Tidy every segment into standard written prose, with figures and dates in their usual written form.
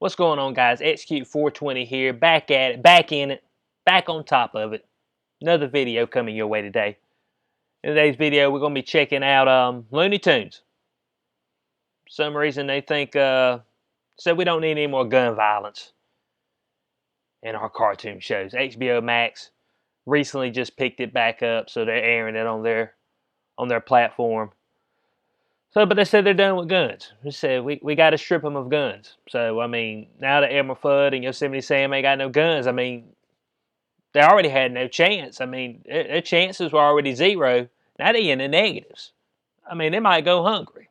What's going on, guys? Execute 420 here, back at it, back in it, back on top of it. Another video coming your way today. In today's video, we're going to be checking out Looney Tunes. For some reason, they think, said we don't need any more gun violence in our cartoon shows. HBO Max recently just picked it back up, so they're airing it on their platform. But they said they're done with guns. They said we got to strip them of guns. So, I mean, now that Elmer Fudd and Yosemite Sam ain't got no guns, I mean, they already had no chance. I mean, their chances were already zero. Now they in the negatives. I mean, they might go hungry.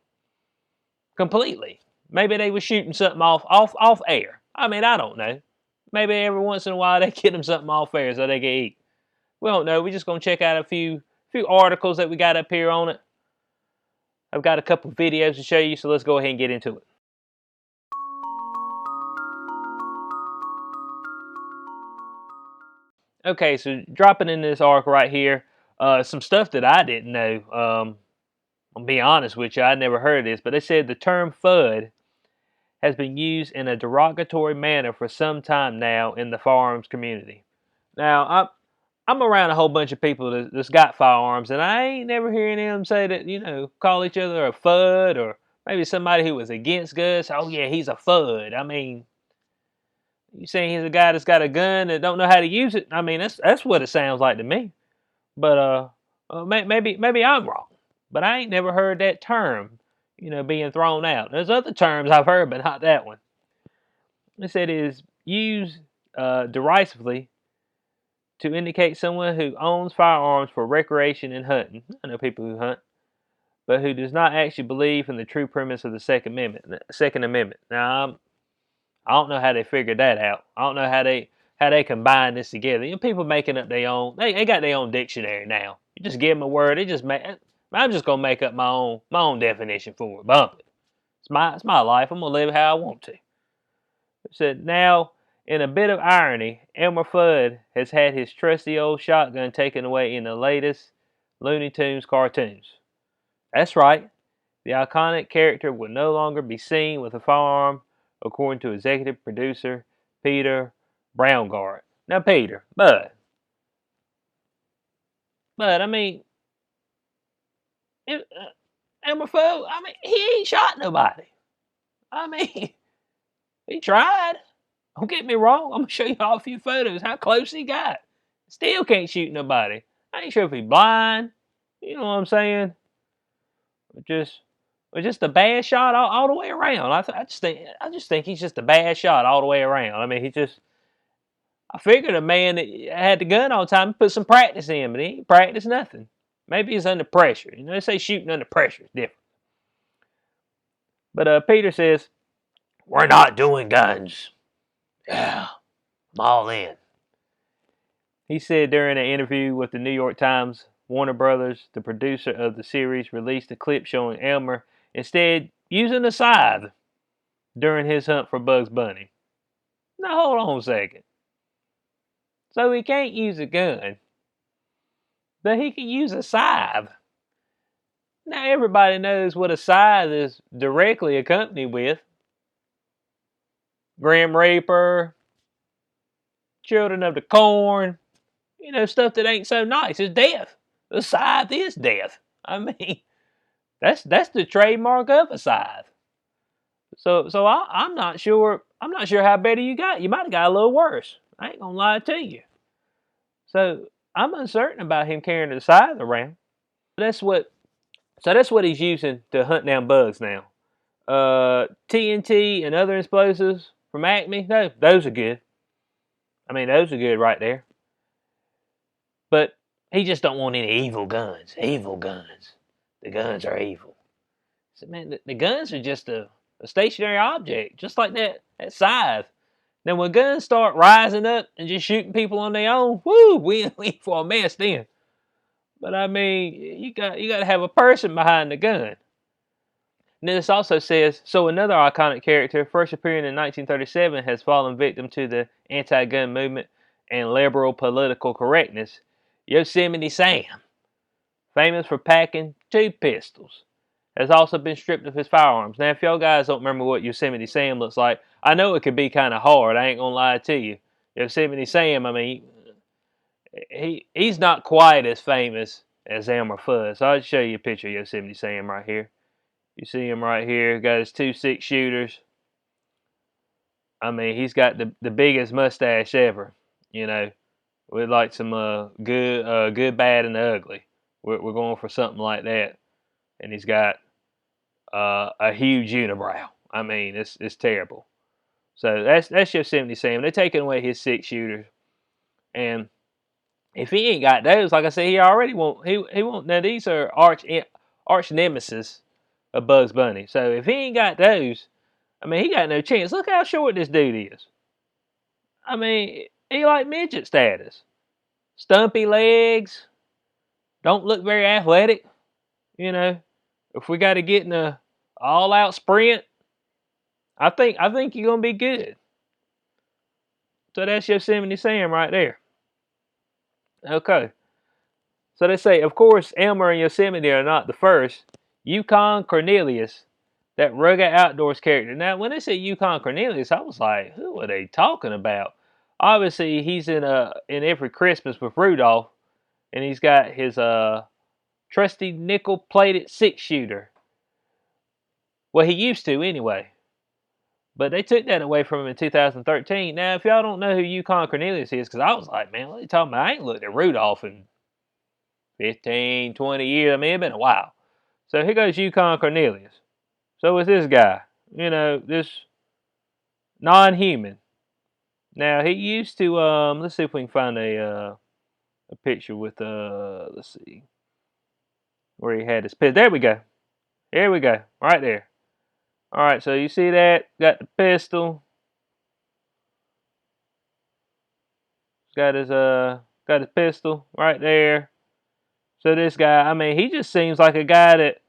Completely. Maybe they were shooting something off air. I mean, I don't know. Maybe every once in a while they get them something off air so they can eat. We don't know. We're just going to check out a few articles that we got up here on it. I've got a couple videos to show you, so let's go ahead and get into it. Okay, so dropping in this article right here, some stuff that I didn't know. I'll be honest with you, I never heard of this, but they said the term FUD has been used in a derogatory manner for some time now in the firearms community. Now, I'm around a whole bunch of people that's got firearms, and I ain't never hearing them say that, call each other a FUD, or maybe somebody who was against guns. Oh, yeah, he's a FUD. I mean, you saying he's a guy that's got a gun that don't know how to use it? I mean, that's what it sounds like to me. But maybe I'm wrong. But I ain't never heard that term, being thrown out. There's other terms I've heard, but not that one. It said it is used derisively to indicate someone who owns firearms for recreation and hunting. I know people who hunt, but who does not actually believe in the true premise of the Second Amendment. Now, I don't know how they figured that out. I don't know how they combine this together. People making up their own. They got their own dictionary now. You just give them a word. I'm just gonna make up my own definition for it. Bump it. It's my life. I'm gonna live how I want to. It said now, in a bit of irony, Elmer Fudd has had his trusty old shotgun taken away in the latest Looney Tunes cartoons. That's right. The iconic character will no longer be seen with a firearm, according to executive producer Peter Braungart. Now, Peter, but I mean, Elmer Fudd, I mean, he ain't shot nobody. I mean, he tried. Don't get me wrong. I'm gonna show you all a few photos how close he got. Still can't shoot nobody. I ain't sure if he's blind. You know what I'm saying? Just a bad shot all the way around. I just think he's just a bad shot all the way around. I mean, I figured a man that had the gun all the time put some practice in, but he ain't practiced nothing. Maybe he's under pressure. They say shooting under pressure is different. But Peter says, we're not doing guns. Yeah, I'm all in. He said during an interview with the New York Times, Warner Brothers, the producer of the series, released a clip showing Elmer instead using a scythe during his hunt for Bugs Bunny. Now hold on a second. So he can't use a gun, but he can use a scythe. Now everybody knows what a scythe is directly accompanied with. Grim Reaper, Children of the Corn, stuff that ain't so nice. It's death. The scythe is death. I mean, that's the trademark of a scythe. So I'm not sure. I'm not sure how better you got. You might have got a little worse. I ain't gonna lie to you. So I'm uncertain about him carrying the scythe around. That's what he's using to hunt down bugs now. TNT and other explosives from Acme, those are good. I mean, those are good right there. But he just don't want any evil guns. Evil guns. The guns are evil. So, man, the guns are just a stationary object, just like that scythe. Now, when guns start rising up and just shooting people on their own, whoo, we in for a mess then. But I mean, you got to have a person behind the gun. And this also says, so another iconic character, first appearing in 1937, has fallen victim to the anti-gun movement and liberal political correctness. Yosemite Sam, famous for packing 2 pistols. has also been stripped of his firearms. Now, if y'all guys don't remember what Yosemite Sam looks like, I know it could be kind of hard. I ain't gonna lie to you. Yosemite Sam, I mean, he's not quite as famous as Elmer Fudd. So I'll show you a picture of Yosemite Sam right here. You see him right here. Got his 2 6-shooters. I mean, he's got the biggest mustache ever. You know, with like some good, bad, and ugly. We're going for something like that. And he's got a huge unibrow. I mean, it's terrible. So that's Yosemite Sam. They're taking away his 6-shooters, and if he ain't got those, like I said, he already won't. He won't. Now these are arch nemesis of Bugs Bunny. So if he ain't got those, I mean, he got no chance. Look how short this dude is. I mean, he like midget status. Stumpy legs. Don't look very athletic. You know, if we got to get in a all-out sprint, I think you're gonna be good. So that's Yosemite Sam right there. Okay. So they say, of course, Elmer and Yosemite are not the first. Yukon Cornelius, that rugged outdoors character. Now, when they say Yukon Cornelius, I was like, who are they talking about? Obviously, he's in Every Christmas with Rudolph, and he's got his trusty nickel-plated 6-shooter. Well, he used to anyway. But they took that away from him in 2013. Now, if y'all don't know who Yukon Cornelius is, because I was like, man, what are you talking about? I ain't looked at Rudolph in 15, 20 years. I mean, it's been a while. So here goes Yukon Cornelius. So is this guy. You know, this non-human. Now, he used to, let's see if we can find a picture with, let's see, where he had his pistol. There we go. There we go. Right there. All right, so you see that? Got the pistol. Got his pistol right there. So this guy, I mean, he just seems like a guy that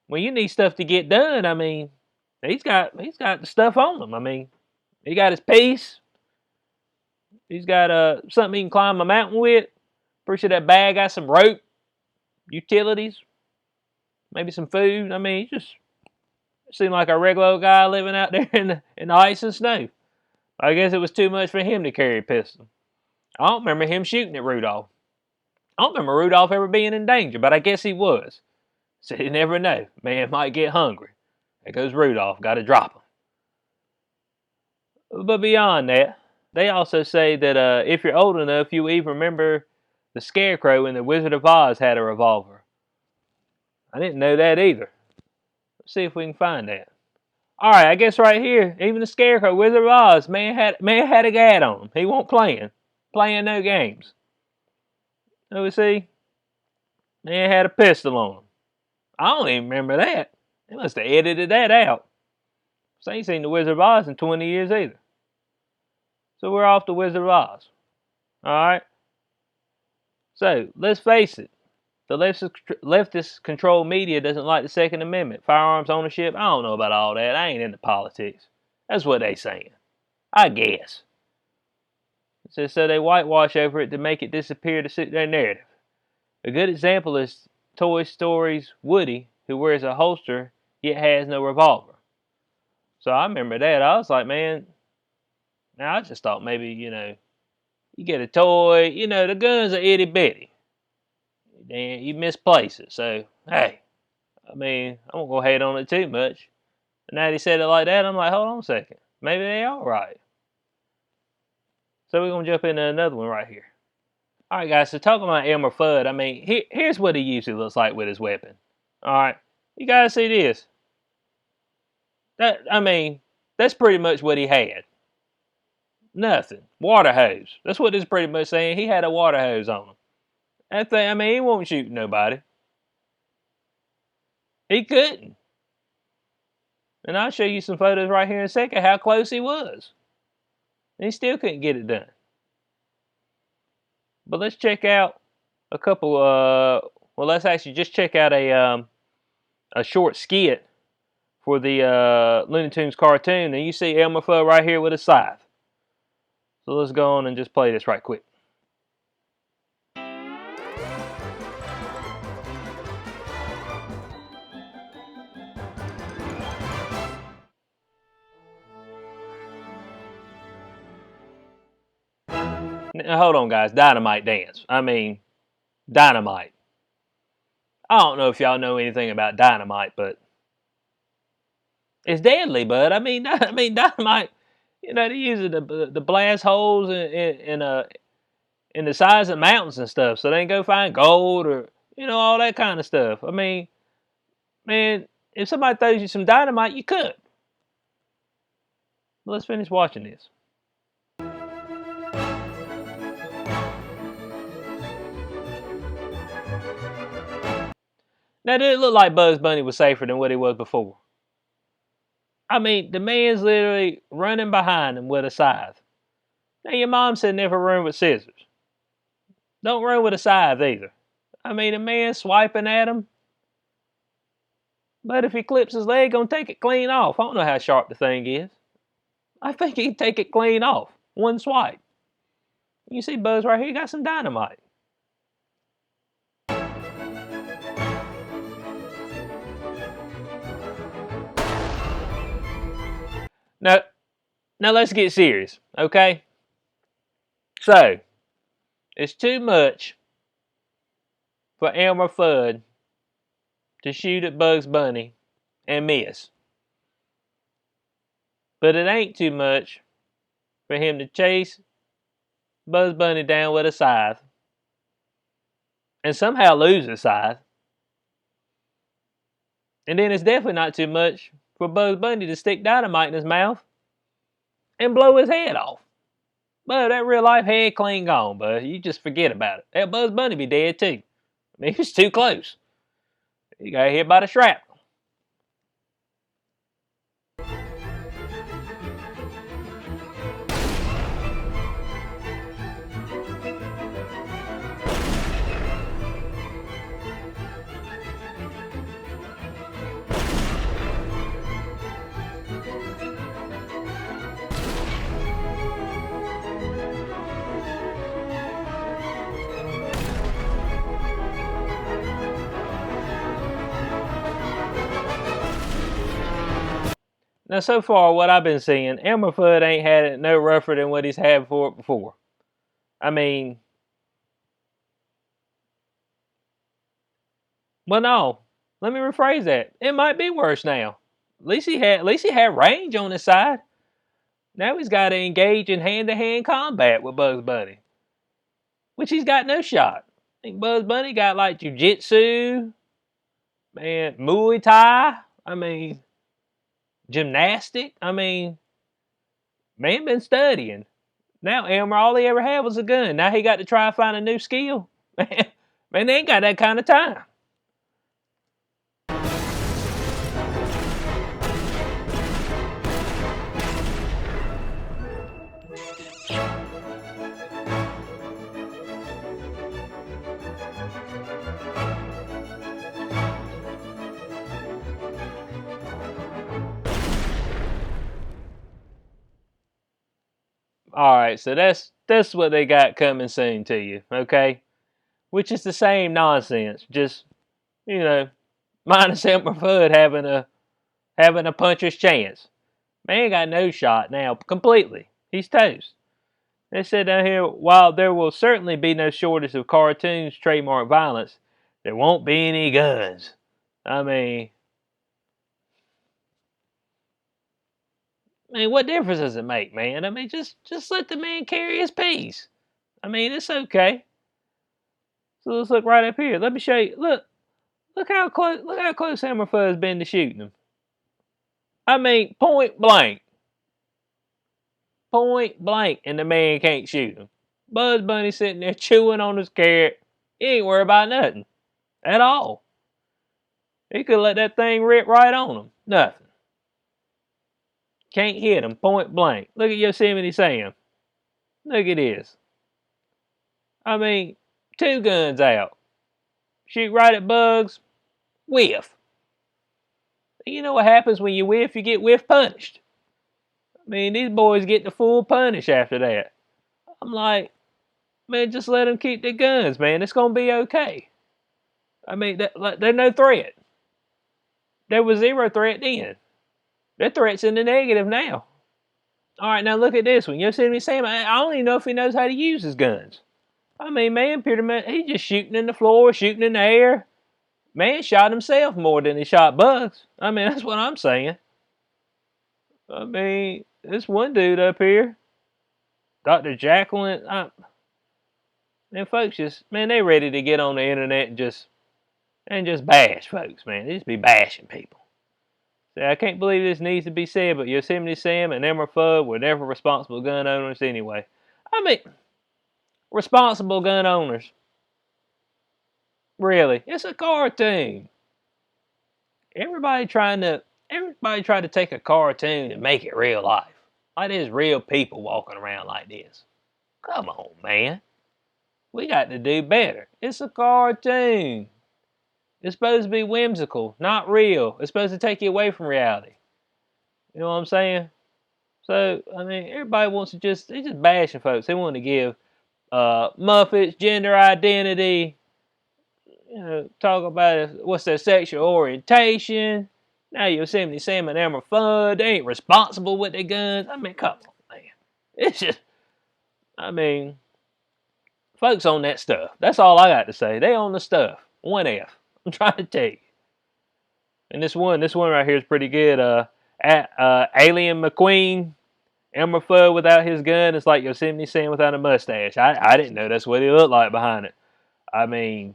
when you need stuff to get done, I mean, he's got the stuff on him. I mean, he got his piece. He's got something he can climb a mountain with. Pretty sure that bag got some rope, utilities, maybe some food. I mean, he just seemed like a regular guy living out there in the ice and snow. I guess it was too much for him to carry a pistol. I don't remember him shooting at Rudolph. I don't remember Rudolph ever being in danger, but I guess he was. So you never know. Man might get hungry. There goes Rudolph. Got to drop him. But beyond that, they also say that if you're old enough, you will even remember the Scarecrow in The Wizard of Oz had a revolver. I didn't know that either. Let's see if we can find that. All right, I guess right here, even the Scarecrow, Wizard of Oz, man had a gad on him. He won't playing no games. So we see, man had a pistol on him. I don't even remember that. They must have edited that out. So I ain't seen the Wizard of Oz in 20 years either. So we're off the Wizard of Oz. All right. So let's face it. The leftist controlled media doesn't like the Second Amendment, firearms ownership. I don't know about all that. I ain't into politics. That's what they saying. I guess. So they whitewash over it to make it disappear to suit their narrative. A good example is Toy Story's Woody, who wears a holster yet has no revolver. So I remember that. I was like, man, now I just thought maybe, you get a toy, the guns are itty bitty. And you misplace it. So, hey, I mean, I won't go hate on it too much. And now he said it like that, I'm like, hold on a second. Maybe they are right. So we're going to jump into another one right here. All right, guys, so talking about Elmer Fudd, I mean, here's what he usually looks like with his weapon. All right, you guys see this? That's pretty much what he had. Nothing. Water hose. That's what it's pretty much saying. He had a water hose on him. That thing, he won't shoot nobody. He couldn't. And I'll show you some photos right here in a second how close he was. And he still couldn't get it done. But let's check out a couple, let's actually just check out a short skit for the Looney Tunes cartoon. And you see Elmer Fudd right here with a scythe. So let's go on and just play this right quick. Now, hold on, guys. Dynamite dance. I mean, dynamite. I don't know if y'all know anything about dynamite, but it's deadly, bud. I mean, dynamite. You know, they use it to blast holes in the sides of mountains and stuff, so they can go find gold or all that kind of stuff. I mean, man, if somebody throws you some dynamite, you could. Let's finish watching this. Now, did it look like Bugs Bunny was safer than what he was before? I mean, the man's literally running behind him with a scythe. Now, your mom said never run with scissors. Don't run with a scythe either. I mean, the man's swiping at him. But if he clips his leg, gonna take it clean off. I don't know how sharp the thing is. I think he'd take it clean off. One swipe. You see Buzz right here, he got some dynamite. Now let's get serious, okay? So, it's too much for Elmer Fudd to shoot at Bugs Bunny and miss. But it ain't too much for him to chase Bugs Bunny down with a scythe and somehow lose the scythe. And then it's definitely not too much for Bugs Bunny to stick dynamite in his mouth and blow his head off. But that real life head clean gone, bud. You just forget about it. That Bugs Bunny be dead too. I mean, he's too close. He got hit by the shrapnel. Now, so far, what I've been seeing, Elmer Fudd ain't had it no rougher than what he's had for it before. I mean, well, no. Let me rephrase that. It might be worse now. At least he had range on his side. Now he's got to engage in hand-to-hand combat with Bugs Bunny, which he's got no shot. I think Bugs Bunny got like jiu-jitsu, man, Muay Thai. I mean, gymnastic. I mean, man been studying. Now Elmer, all he ever had was a gun. Now he got to try to find a new skill. Man, they ain't got that kind of time. Alright, so that's what they got coming soon to you, okay? Which is the same nonsense, just, minus Elmer Fudd having a puncher's chance. Man got no shot now, completely. He's toast. They said down here, while there will certainly be no shortage of cartoons trademark violence, there won't be any guns. I mean, what difference does it make, man? I mean, just let the man carry his piece. I mean, it's okay. So let's look right up here. Let me show you. Look how close Elmer Fudd's been to shooting him. I mean, point blank, and the man can't shoot him. Bugs Bunny sitting there chewing on his carrot. He ain't worried about nothing at all. He could let that thing rip right on him. Nothing. Can't hit him, point blank. Look at Yosemite Sam. Look at this. I mean, 2 guns out. Shoot right at Bugs. Whiff. You know what happens when you whiff? You get whiff punished. I mean, these boys get the full punish after that. I'm like, man, just let them keep their guns, man. It's going to be okay. I mean, there's no threat. There was 0 threat then. Their threat's in the negative now. All right, now look at this one. Yosemite Sam, I don't even know if he knows how to use his guns. I mean, man, pretty much, he's just shooting in the floor, shooting in the air. Man shot himself more than he shot Bugs. I mean, that's what I'm saying. I mean, this one dude up here, Dr. Jacqueline, man, folks just, man, they ready to get on the internet and just bash folks, man. They just be bashing people. See, I can't believe this needs to be said, but Yosemite Sam and Elmer Fudd were never responsible gun owners anyway. I mean, responsible gun owners. Really, it's a cartoon. Everybody tried to take a cartoon and make it real life. Like there's real people walking around like this. Come on, man. We got to do better. It's a cartoon. It's supposed to be whimsical, not real. It's supposed to take you away from reality. You know what I'm saying? So, I mean, everybody wants to they're just bashing folks. They want to give Muppets gender identity, you know, talk about what's their sexual orientation. Now Yosemite Sam and Elmer Fudd, they ain't responsible with their guns. I mean, come on, man. It's just, I mean, folks on that stuff. That's all I got to say. They own the stuff. 1F. I'm trying to tell you. And this one right here is pretty good. Alien McQueen, Elmer Fudd without his gun. It's like Yosemite Sam without a mustache. I didn't know that's what he looked like behind it. I mean,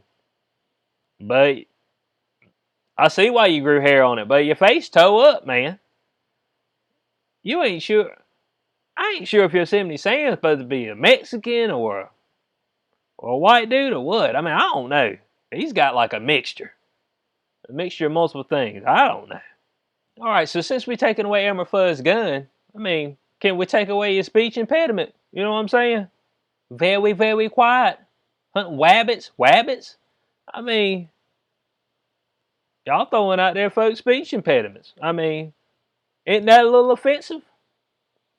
but I see why you grew hair on it. But your face toe up, man. You ain't sure. I ain't sure if Yosemite Sam's supposed to be a Mexican or a white dude or what. I mean, I don't know. He's got like a mixture of multiple things. I don't know. All right, so since we're taking away Elmer Fudd's gun, I mean, can we take away his speech impediment? You know what I'm saying? Very, very quiet. Hunting wabbits. I mean, y'all throwing out there folks speech impediments. I mean, isn't that a little offensive?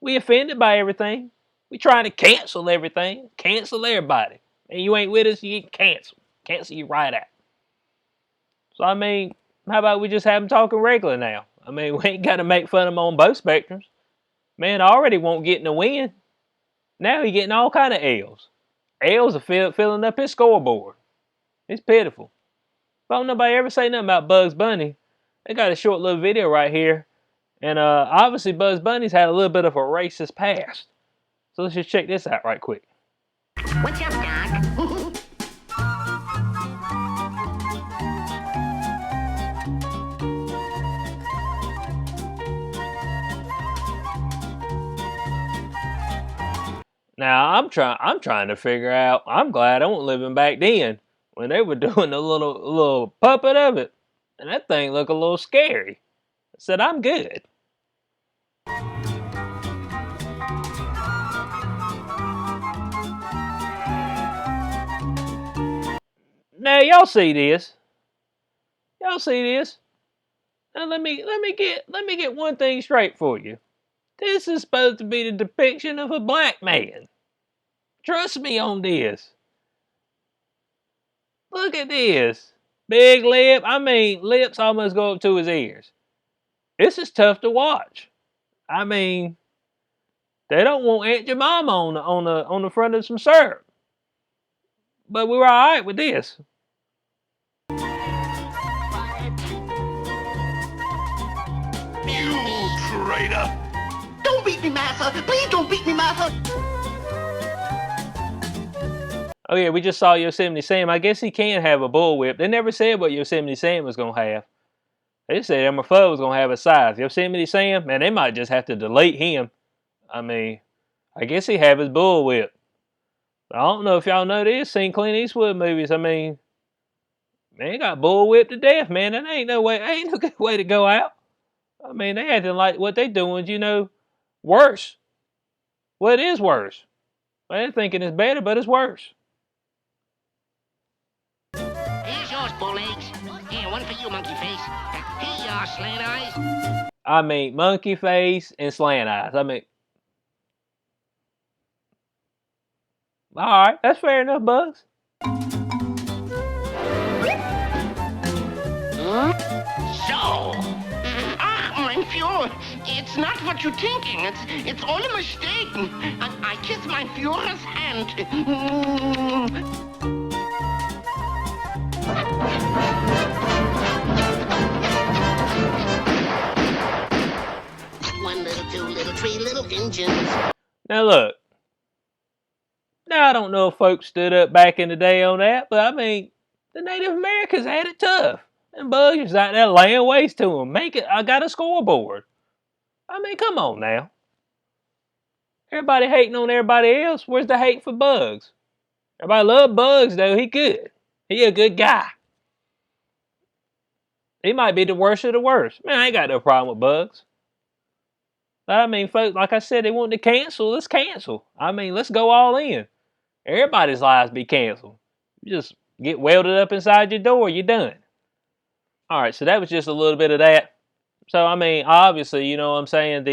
We offended by everything. We trying to cancel everything. Cancel everybody. And you ain't with us, you get canceled. Cancel you right out. So, I mean, how about we just have him talking regular now? I mean, we ain't got to make fun of him on both spectrums. Man already won't get in the win. Now he getting all kind of L's. L's are filling up his scoreboard. It's pitiful. But don't nobody ever say nothing about Bugs Bunny. They got a short little video right here. And obviously Bugs Bunny's had a little bit of a racist past. So let's just check this out right quick. What's up, Doc? Now I'm trying to figure out. I'm glad I wasn't living back then when they were doing the little puppet of it, and that thing looked a little scary. I said I'm good. Now y'all see this? Y'all see this? Now let me get one thing straight for you. This is supposed to be the depiction of a black man. Trust me on this. Look at this. Big lip. I mean, lips almost go up to his ears. This is tough to watch. I mean, they don't want Aunt Jemima on the front of some syrup. But we were alright with this. You traitor! Don't beat me, master! Please don't beat me, master! Oh yeah, we just saw Yosemite Sam. I guess he can have a bullwhip. They never said what Yosemite Sam was going to have. They said Elmer Fudd was going to have a size. Yosemite Sam, man, they might just have to delete him. I mean, I guess he have his bullwhip. I don't know if y'all know this. Seen Clint Eastwood movies. I mean, man, he got bullwhipped to death, man. That ain't no good way to go out. I mean, they acting like what they doing, you know, worse. Well, it is worse. They're thinking it's better, but it's worse. Here's yours, bull legs. Here, one for you, monkey face. Here you are, slant eyes. I mean, monkey face and slant eyes. I mean, all right, that's fair enough, Bugs. So, I'm pure. It's not what you're thinking. It's all a mistake. I kiss my Führer's hand. One little, two little, three little engines. Now look. Now I don't know if folks stood up back in the day on that, but I mean, the Native Americans had it tough. And Bugs was out there laying waste to them. I got a scoreboard. I mean, come on now. Everybody hating on everybody else. Where's the hate for Bugs? Everybody love Bugs, though. He good. He a good guy. He might be the worst of the worst. Man, I ain't got no problem with Bugs. But I mean, folks, like I said, they want to cancel. Let's cancel. I mean, let's go all in. Everybody's lives be canceled. You just get welded up inside your door. You're done. All right, so that was just a little bit of that. So, I mean, obviously, you know what I'm saying,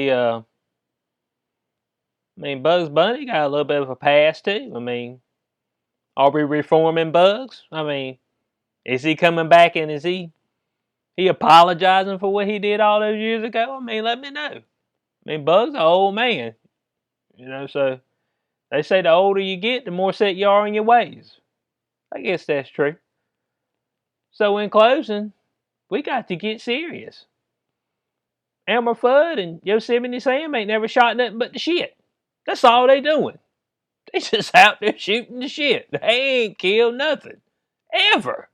Bugs Bunny got a little bit of a past, too. I mean, are we reforming Bugs? I mean, is he coming back and is he apologizing for what he did all those years ago? I mean, let me know. I mean, Bugs an old man, you know, so they say the older you get, the more set you are in your ways. I guess that's true. So in closing, we got to get serious. Elmer Fudd and Yosemite Sam ain't never shot nothing but the shit. That's all they doing. They just out there shooting the shit. They ain't killed nothing. Ever.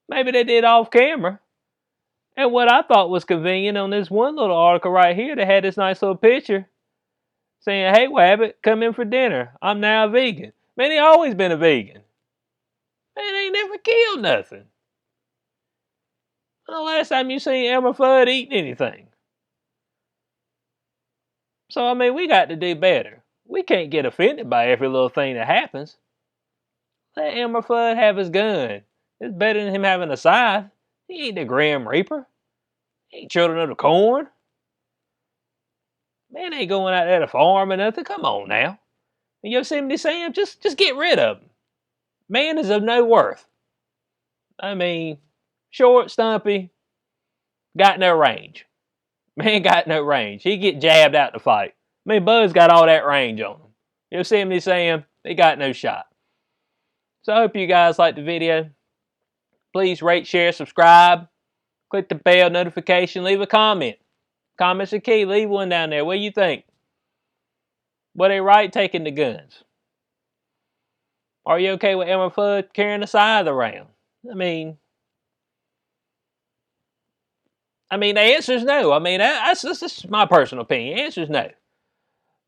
Maybe they did off camera. And what I thought was convenient on this one little article right here, they had this nice little picture saying, "Hey, Wabbit, come in for dinner. I'm now a vegan." Man, he always been a vegan. Man, ain't never killed nothing. When the last time you seen Elmer Fudd eating anything? So, I mean, we got to do better. We can't get offended by every little thing that happens. Let Elmer Fudd have his gun. It's better than him having a scythe. He ain't the Grim Reaper. He ain't Children of the Corn. Man ain't going out there to farm or nothing. Come on now. And Yosemite Sam, just get rid of him. Man is of no worth. I mean, short, stumpy, got no range. Man got no range. He get jabbed out to fight. I mean, Buzz got all that range on him. Yosemite Sam, he got no shot. So I hope you guys liked the video. Please rate, share, subscribe. Click the bell notification. Leave a comment. Comments are key. Leave one down there. What do you think? Were they right taking the guns? Are you okay with Elmer Fudd carrying a scythe around? I mean, the answer is no. I mean, that's my personal opinion. The answer is no.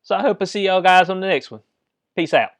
So I hope to see y'all guys on the next one. Peace out.